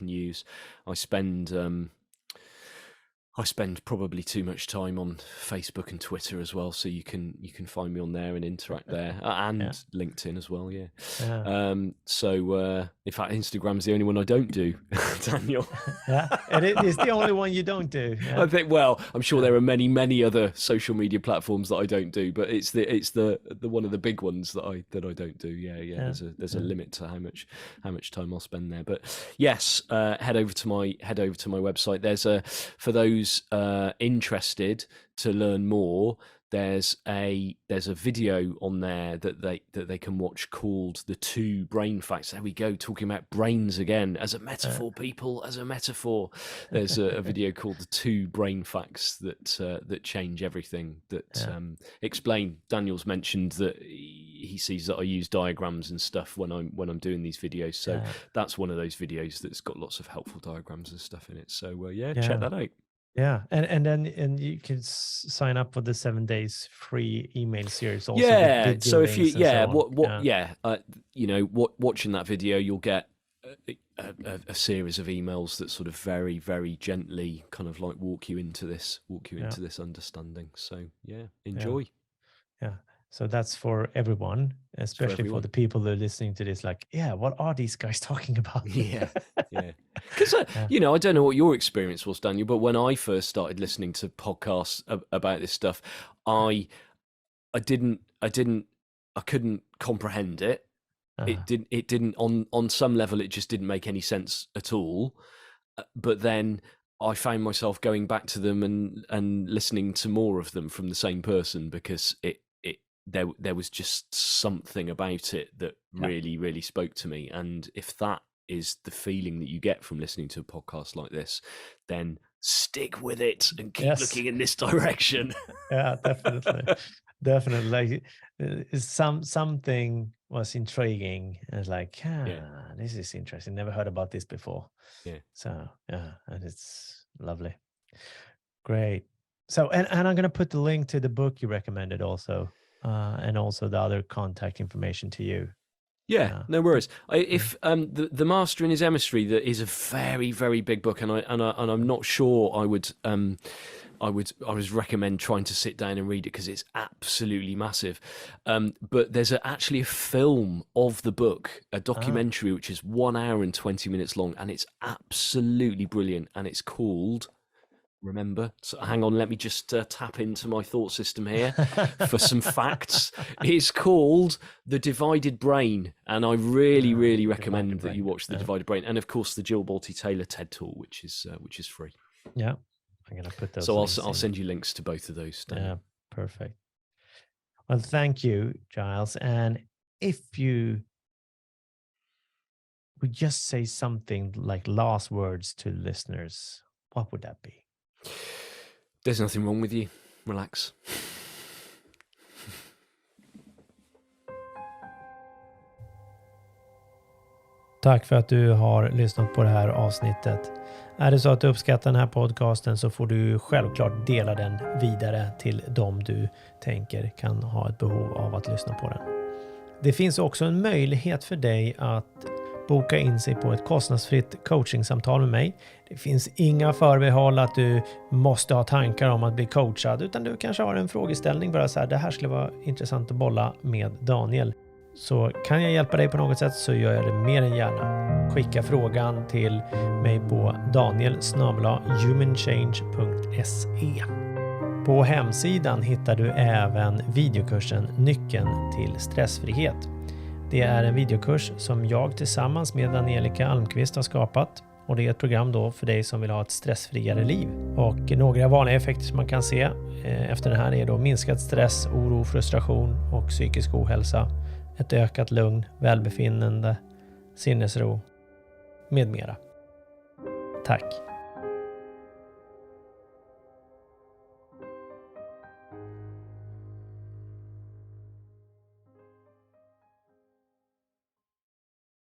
use. I spend probably too much time on Facebook and Twitter as well, so you can find me on there and interact there, and LinkedIn as well. Yeah. So in fact, Instagram's the only one I don't do, Daniel. Yeah, it is the only one you don't do. Yeah. I think. Well, I'm sure there are many other social media platforms that I don't do, but it's the one of the big ones that I don't do. Yeah. There's a limit to how much time I'll spend there. But yes, head over to my website. There's for those interested to learn more. There's a video on there that they can watch called The 2 Brain Facts. There we go, talking about brains again as a metaphor, people, as a metaphor. There's a video called The 2 Brain Facts that change everything, that explain. Daniel's mentioned that he sees that I use diagrams and stuff when I'm doing these videos, so that's one of those videos that's got lots of helpful diagrams and stuff in it. So check that out. Yeah, and then you can sign up for the 7 days free email series also. Yeah, so if you watching that video, you'll get a series of emails that sort of very, very gently kind of like walk you into this understanding. So enjoy. Yeah. So that's for everyone, especially for the people that are listening to this. Like, what are these guys talking about? Yeah. Because I don't know what your experience was, Daniel, but when I first started listening to podcasts about this stuff, I couldn't comprehend it. It didn't on some level, it just didn't make any sense at all. But then I found myself going back to them and listening to more of them from the same person, because there was just something about it that really, really spoke to me. And if that is the feeling that you get from listening to a podcast like this, then stick with it and keep looking in this direction. Yeah, definitely. Like, something was intriguing. I was like, this is interesting. Never heard about this before. Yeah. So and it's lovely. Great. So and I'm gonna put the link to the book you recommended also. And also the other contact information to you. Yeah, no worries. If the Mastering His Emissary, that is a very, very big book, and I'm not sure I would recommend trying to sit down and read it, because it's absolutely massive. But there's actually a film of the book, a documentary, which is 1 hour and 20 minutes long, and it's absolutely brilliant. And it's called, remember, so hang on, let me just tap into my thought system here for some facts. It's called The Divided Brain, and I really recommend that you watch The Divided Brain, and of course the Jill Bolte Taylor TED Talk, which is free. Yeah, I'm gonna put those. So I'll send you links to both of those. Yeah, perfect. Well, thank you, Giles. And if you would just say something like last words to listeners, what would that be? There's nothing wrong with you. Relax. Tack för att du har lyssnat på det här avsnittet. Är det så att du uppskattar den här podcasten, så får du självklart dela den vidare till dem du tänker kan ha ett behov av att lyssna på den. Det finns också en möjlighet för dig att boka in sig på ett kostnadsfritt coachingsamtal med mig. Det finns inga förbehåll att du måste ha tankar om att bli coachad, utan du kanske har en frågeställning, bara så här: det här skulle vara intressant att bolla med Daniel. Så kan jag hjälpa dig på något sätt, så gör jag det mer än gärna. Skicka frågan till mig på daniel@humanchange.se. På hemsidan hittar du även videokursen Nyckeln till stressfrihet. Det är en videokurs som jag tillsammans med Angelica Almqvist har skapat, och det är ett program då för dig som vill ha ett stressfriare liv. Och några vanliga effekter som man kan se efter den här är då minskad stress, oro, frustration och psykisk ohälsa, ett ökat lugn, välbefinnande, sinnesro med mera. Tack!